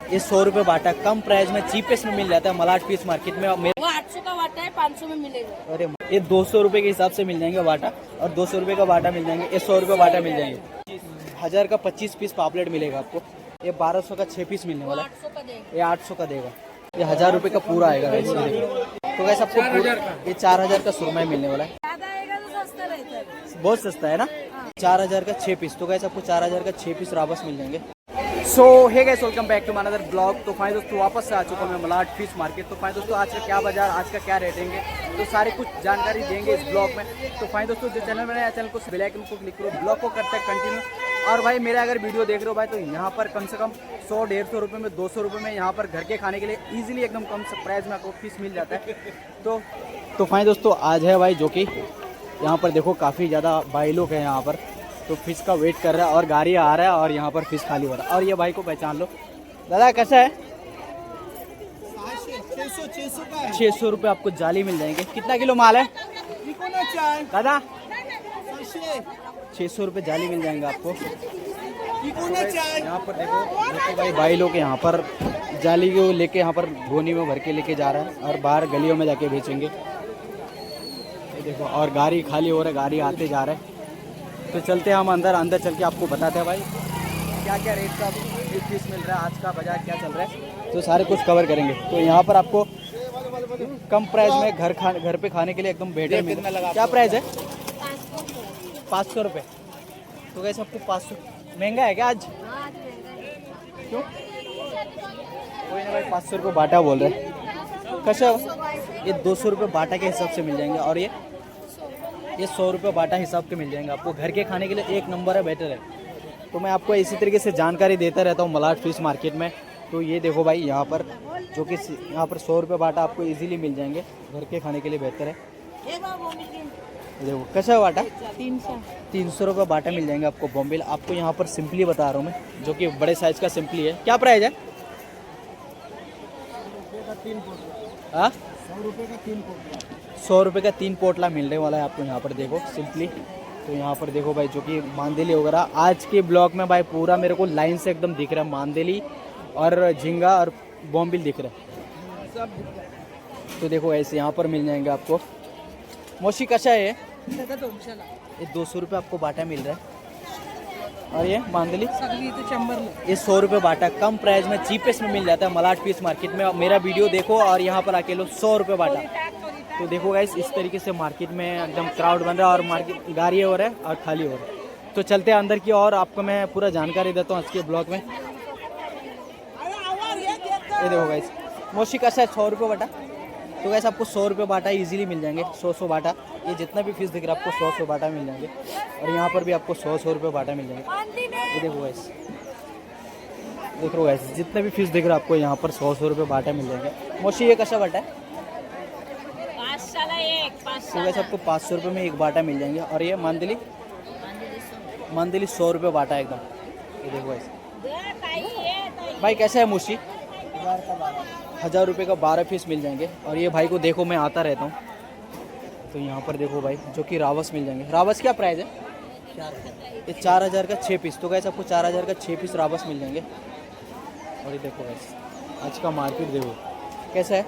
ये 100 रुपये बाटा कम प्राइस में चीपेस्ट में मिल जाता है मलाड फिश मार्केट में। वो 800 का वाटा है, 500 में मिलेगा। अरे ये 200 रुपये के हिसाब से मिल जाएंगे बाटा, और 200 रुपये का बाटा मिल जाएंगे। ये 100 रुपये बाटा मिल जाएंगे। 1000 का 25 पीस पापलेट मिलेगा आपको। ये 1200 का 6 पीस मिलने वाला है। 800 का देगा। ये 800 का देगा। ये 1000 रुपये का पूरा आएगा वैसे। तो वैसे आपको ये 4000 का सुरमई मिलने वाला है। ज्यादा आएगा तो सस्ता रहता है, बहुत सस्ता है ना। 4000 का 6 पीस। तो वैसे आपको 4000 का 6 पीस राबस मिल जाएंगे। So hey guys, welcome back to my another blog. तो फाइन दोस्तों, वापस से आ चुका हूं मैं मलाड फिश मार्केट। तो फाइन दोस्तों, आज का क्या बाजार, आज का क्या रेट देंगे, तो सारी कुछ जानकारी देंगे इस ब्लॉग में। तो फाइन दोस्तों, जो चैनल में नया चैनल को बेल आइकन को क्लिक करो, ब्लॉग को करते हैं कंटिन्यू। और भाई मेरा अगर वीडियो देख रहे हो भाई, तो यहाँ पर कम से कम 100-150 रुपये में, 200 रुपये में यहाँ पर घर के खाने के लिए ईजिली एकदम कम प्राइस में आपको फिश मिल जाता है। तो फाइन दोस्तों, आज है भाई जो कि यहाँ पर देखो काफ़ी ज़्यादा भाई लोग हैं यहाँ पर, तो फिश का वेट कर रहा है और गाड़ी आ रहा है और यहाँ पर फिश खाली हो रहा है। और ये भाई को पहचान लो। दादा कैसा है? 600 रुपये आपको जाली मिल जाएंगे। कितना किलो माल है दादा? 600 रुपये जाली मिल जाएंगे आपको। यहाँ पर देखो भाई लोग यहाँ पर जाली को लेके यहाँ पर गोनी में भर के लेके जा रहा है और बाहर गलियों में जाके बेचेंगे। ये देखो, और गाड़ी खाली हो रहा है, गाड़ी आते जा रहा है। तो चलते हैं हम अंदर चल के आपको बताते हैं भाई क्या क्या रेट का फिश मिल रहा है, आज का बाजार क्या चल रहा है, तो सारे कुछ कवर करेंगे। तो यहाँ पर आपको कम प्राइस में घर पे खाने के लिए एकदम बेटर मिलता है। क्या प्राइस है? 500 रुपये। तो कैसे आपको 500 महंगा है क्या आज? क्यों? कोई ना भाई, 500 रुपये बाटा बोल रहे हैं। कैसा? ये 200 रुपये बाटा के हिसाब से मिल जाएंगे, और ये 100 रुपये बाटा हिसाब के मिल जाएंगे आपको। घर के खाने के लिए एक नंबर है, बेटर है। तो मैं आपको इसी तरीके से जानकारी देता रहता हूँ मलाड फिश मार्केट में। तो ये देखो भाई, यहाँ पर जो कि यहाँ पर 100 रुपये बाटा आपको इजीली मिल जाएंगे, घर के खाने के लिए बेहतर है। देखो कैसा है बाटा? 300 रुपये बाटा मिल जाएंगे आपको। बॉम्बिल आपको यहाँ पर सिंपली बता रहा हूँ मैं, जो कि बड़े साइज़ का सिंपली है। क्या प्राइस है? 100 रुपये का 3 पोटला मिलने वाला है आपको यहाँ पर। देखो सिंपली। तो यहाँ पर देखो भाई, जो कि मांदेली वगैरह आज के ब्लॉग में भाई पूरा मेरे को लाइन से एकदम दिख रहा है। मांदेली और झींगा और बॉम्बिल दिख रहा है। तो देखो ऐसे यहाँ पर मिल जाएंगे आपको। मोशी कशा है? ये 200 रुपये आपको बाटा मिल रहा है। और ये मांदेली ये 100 रुपये बाटा कम प्राइस में चीपेस्ट में मिल जाता है मलाड फिश मार्केट में। मेरा वीडियो देखो और यहाँ पर आके लो 100 रुपये बाटा। तो देखो गाइस, इस तरीके से मार्केट में एकदम क्राउड बन रहा है और मार्केट गाड़ी हो रहा है और खाली हो रहा है। तो चलते हैं अंदर की और आपको मैं पूरा जानकारी देता हूँ आज के ब्लॉग में। ये देखो गाइस, मोशी कैसा है? 100 रुपये बाटा। तो गाइस आपको 100 रुपये बाटा इजीली मिल जाएंगे। 100 बाटा, ये जितना भी फिश दिख रहा है आपको 100 बाटा मिल जाएंगे। और यहाँ पर भी आपको 100 रुपये बाटा मिल जाएंगे। ये देखो गाइस, देख लो गाइस, जितना भी फिश दिख रहा है आपको यहाँ पर 100 रुपये बाटा मिल जाएंगे। मोशी ये कैसा बाटा है? तो वैसे आपको 500 रुपये में एक बाटा मिल जाएंगे। और ये मांदेली 100 रुपये बाटा एकदम। ये देखो ऐसे। भाई कैसा है मोशी? 1000 रुपये का 12 पीस मिल जाएंगे। और ये भाई को देखो, मैं आता रहता हूँ। तो यहाँ पर देखो भाई, जो कि रावस मिल जाएंगे। रावस क्या प्राइस है? ये 4000 का 6 पीस। तो कैसे आपको 4000 का 6 पीस रावस मिल जाएंगे। और ये देखो वैसे आज का मार्केट देखो कैसा है।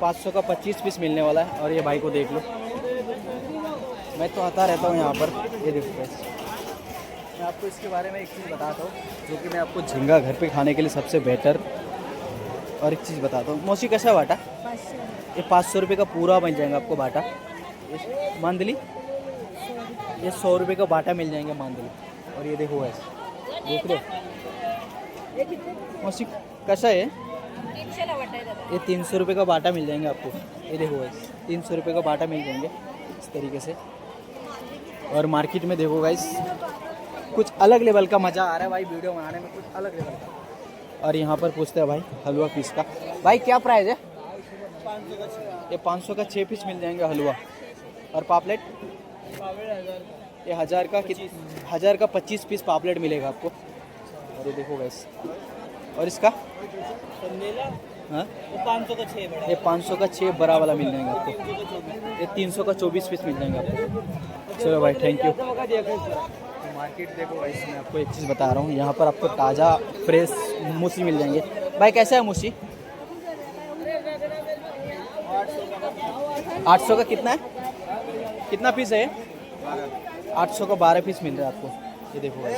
500 का 25 पीस मिलने वाला है। और ये भाई को देख लो, मैं तो आता रहता हूँ यहाँ पर। ये देखो कैसे। मैं आपको इसके बारे में एक चीज़ बताता हूँ, जो कि मैं आपको झींगा घर पे खाने के लिए सबसे बेटर। और एक चीज़ बताता हूँ। मौसी कैसा है बाटा? ये 500 रुपये का पूरा मिल जाएगा आपको बाटा। मांदली ये 100 रुपये का बाटा मिल जाएंगे मांदली। और ये देखो ऐसे, देख रहे हो मौसी कैसा है? ये 300 रुपये का बाटा मिल जाएंगे आपको। ये देखो गाइस, 300 रुपये का बाटा मिल जाएंगे इस तरीके से। और मार्केट में देखो गाइस, कुछ अलग लेवल का मज़ा आ रहा है भाई वीडियो बनाने में, कुछ अलग लेवल का। और यहाँ पर पूछते हैं भाई हलवा पीस का। भाई क्या प्राइस है? ये 500 का 6 पीस मिल जाएंगे हलवा। और पापलेट ये 1000 का 25 पीस पापलेट मिलेगा आपको। और ये देखो गाइस, और इसका हाँ, ये 500 का 6 बड़ा वाला मिल जाएंगे आपको। ये 300 का 24 पीस मिल जाएंगे आपको। चलो भाई, थैंक यू। मार्केट देखो भाई, मैं आपको एक चीज़ बता रहा हूँ, यहाँ पर आपको ताज़ा फ्रेश मूसी मिल जाएंगे। भाई कैसा है मूसी? 800 का कितना है? कितना पीस है ये? 800 का 12 पीस मिल रहा है आपको। ये देखो भाई,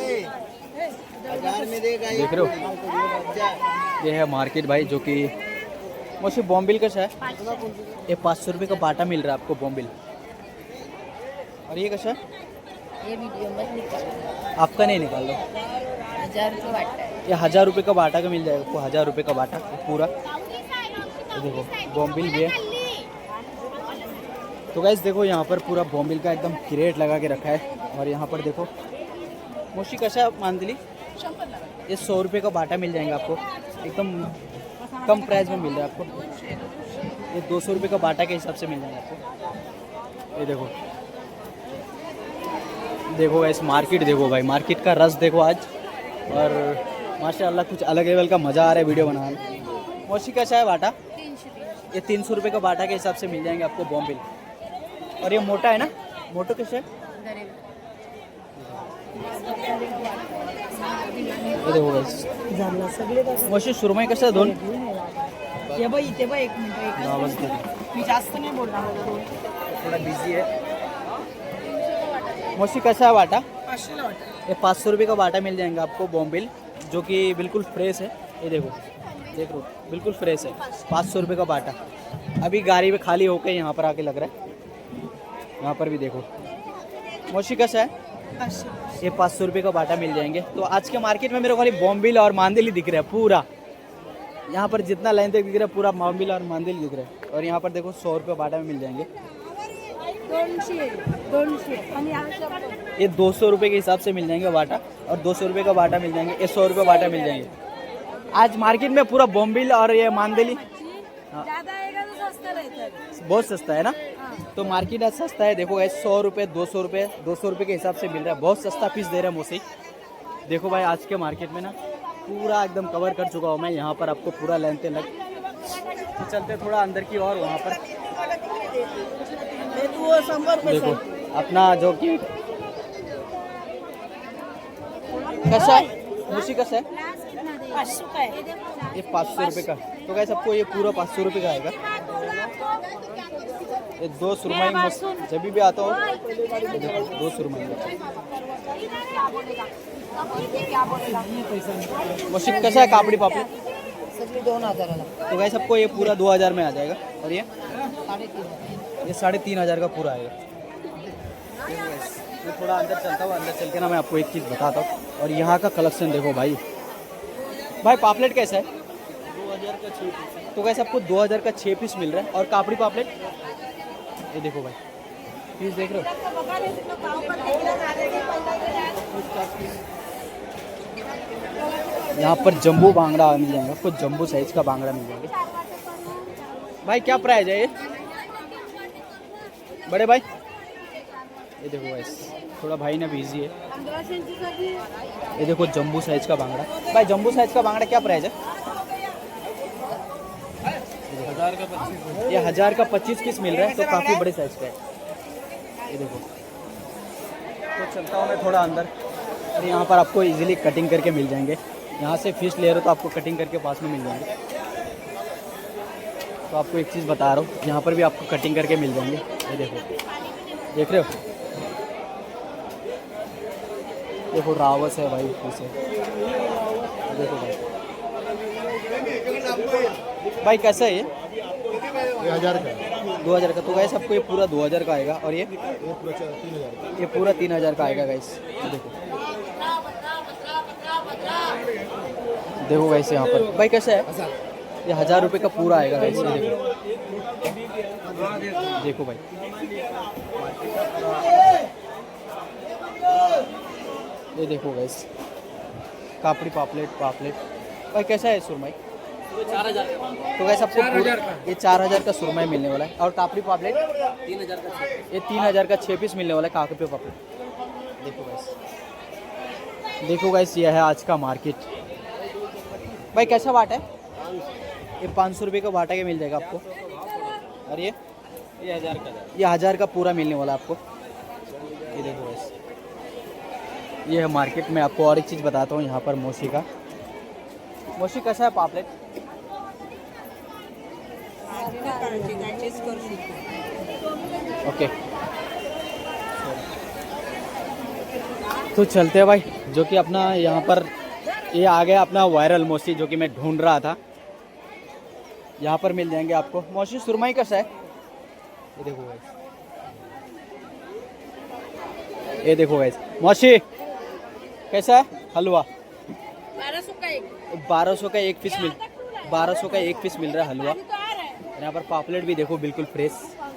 देख रहे हो, ये है मार्केट भाई, जो कि मूसी बॉम्बिल कैसा है? ये 500 रुपये का बाटा मिल रहा है आपको बॉम्बिल। और ये कैसा है? ये वीडियो मत निकाल, आपका नहीं निकाल लो। 1000 रुपये बाटा है। ये 1000 रुपये का बाटा का मिल जाएगा आपको, 1000 रुपये का बाटा पूरा। ये देखो बॉम्बिल भी है। तो गाइस देखो यहाँ पर पूरा बॉम्बिल का एकदम क्रेट लगा के रखा है। और यहाँ पर देखो मूसी कैसा मांदली, ये 100 रुपये का बाटा मिल जाएगा आपको, एकदम कम प्राइस में मिल रहा है आपको। ये 200 रुपये का बाटा के हिसाब से मिल जाएगा आपको। ये देखो, देखो गाइस मार्केट देखो भाई, मार्केट का रस देखो आज। और माशाल्लाह कुछ अलग लेवल का मज़ा आ रहा है वीडियो बनाने में। मौसी कैसा है बाटा? 300। ये 300 रुपये का बाटा के हिसाब से मिल जाएंगे आपको बॉम्बिल। और ये मोटा है ना, मोटो कैसे है? ये देखो गाइस मौसी सुरमई कैसा है दोन? ये बाई इथे बघ, 1 मिनिट आवाज दे, मी जास्त नाही बोलणार, थोड़ा बिजी है। मौसी कैसा है बाटा? 500 ला वाटा। ये 500 रुपये का बाटा मिल जाएगा आपको बॉम्बिल, जो कि बिल्कुल फ्रेश है। ये देखो, देख लो बिल्कुल फ्रेश है। 500 रुपये का बाटा अभी गाड़ी में खाली होकर यहाँ पर आके लग रहा है। यहाँ पर भी देखो मौसी कैसा है? 500। ये 500 रुपये का बाटा मिल जाएंगे। तो आज के मार्केट में मेरे को खाली बॉम्बिल और मांदिल ही दिख रहा है पूरा। यहाँ पर जितना लाइन तक दिख रहा है पूरा बॉम्बिल और मांदिल दिख रहा है। और यहाँ पर देखो 100 रुपये बाटा में मिल जाएंगे। 200 आणि ये 200 रुपये के हिसाब से मिल जाएंगे बाटा, और 200 रुपये का बाटा मिल जाएंगे। ये 100 रुपये बाटा मिल जाएंगे। आज मार्केट में पूरा बॉम्बिल और ये मांदिली ज्यादा आएगा तो सस्ता रहता है। बहुत सस्ता है ना। तो मार्केट आज सस्ता है। देखो भाई 100 रुपये 200 रुपये 200 रुपये के हिसाब से मिल रहा है। बहुत सस्ता पीस दे रहा है मौसी। देखो भाई आज के मार्केट में ना पूरा एकदम कवर कर चुका हूँ मैं। यहाँ पर आपको पूरा लेंथ लग तो चलते थोड़ा अंदर की और वहाँ पर देखो अपना जो कि कैसा है मौसी, कैसा है? 500 का है। ये 500 रुपये का। तो गाइस आपको ये पूरा 500 रुपये का आएगा। ये 2 सुरमई जब भी आता हो, ये देखो 2 सुरमई। मौसी कैसा है कापड़ी पापड़ी? सगळी 2000 ला। तो गाइस आपको ये पूरा 2000 में आ जाएगा। और ये 3500 का पूरा आएगा। मैं थोड़ा अंदर चलता हूँ, अंदर चल के ना मैं आपको एक चीज़ बताता हूँ। और यहाँ का कलेक्शन देखो भाई। भाई पापलेट कैसा है? 2000 का 6 पीस। तो कैसे आपको 2000 का 6 पीस मिल रहा है। और कापड़ी पापलेट ये देखो भाई, पीस देख रहे हो? यहाँ पर जंबू बांगड़ा मिल जाएगा आपको, जंबू साइज का बांगड़ा मिल जाएगा। भाई क्या प्राइस है ये बड़े भाई? ये देखो भाई, थोड़ा भाई ना बिजी है। ये देखो जंबू साइज का बांगड़ा। भाई जंबू साइज का बांगड़ा क्या प्राइस है? 1000 का 25। ये 1000 का 25 पीस मिल रहा है। तो काफ़ी बड़े साइज का है। ये देखो। तो चलता हूँ मैं थोड़ा अंदर। और यहाँ पर आपको इजीली कटिंग करके मिल जाएंगे। यहाँ से फिश ले रहे हो तो आपको कटिंग करके पास में मिल जाएंगे। तो आपको एक चीज़ बता रहा हूँ, यहाँ पर भी आपको कटिंग करके मिल जाएंगे। ये देखो, देख रहे हो? देखो रावस है भाई, फिश है। देखो भाई, भाई कैसा है ये? 1000 का। 2000 का। तो गाइस आपको ये पूरा 2000 का आएगा। और ये पूरा 3000 का आएगा गाइस। देखो देखो गाइस यहाँ पर। भाई कैसा है? ये 1000 रुपये का पूरा आएगा गाइस। ये देखो, देखो भाई। ये देखो गाइस कापड़ी पापलेट भाई कैसा है सुरमई? 4000। तो गाइस आपको ये 4000 का सुरमई मिलने वाला है। और कापड़ी पापलेट 3000 का। ये 3000 का 6 पीस मिलने वाला है कापड़ी पापलेट। देखो गाइस ये है आज का मार्केट। भाई कैसा बाटा है? ये 500 रुपये का बाटा के मिल जाएगा आपको। और ये 1000 का। ये 1000 का पूरा मिलने वाला है आपको। ये देखो गाइस, ये है मार्केट में। आपको और एक चीज़ बताता हूँ यहाँ पर मौसी का। मोशी कसा आहे पापलेट? ओके तो चलते हैं भाई, जो कि अपना यहाँ पर ये आ गया अपना वायरल मोशी जो कि मैं ढूंढ रहा था। यहाँ पर मिल जाएंगे आपको। मोशी सुरमई कैसा है? ये देखो गाइस, ये देखो गाइस मोशी कैसा है? हलवा 1200 का एक। 1200 का एक पीस 1200 का एक पीस मिल रहा है हलवा। यहाँ पर पापलेट भी देखो बिल्कुल फ्रेश।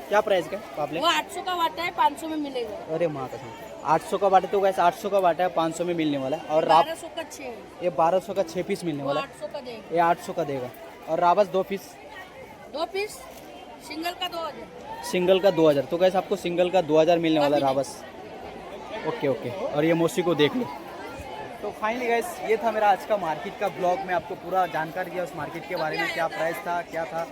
क्या प्राइस का है पापलेट? वो 800 का वाटा है, 500 में मिलेगा। अरे माँ कसम, 800 का बाटे तो गैस 800 का बाटा है, 500 में मिलने वाला है। और राब 1200 का 6, ये 1200 का 6 पीस मिलने वो वाला है। 800 का देगा। ये 800 का देगा। और राबस 2 पीस, 2 पीस सिंगल का 2000। सिंगल का 2000। तो गैस आपको सिंगल का 2000 मिलने वाला है राबस। Okay okay. और ये मोशी को देख लो। तो फाइनली गैस ये था मेरा आज का मार्केट का ब्लॉग। मैं आपको पूरा जानकारी दिया उस मार्केट के बारे में, क्या प्राइस था क्या था।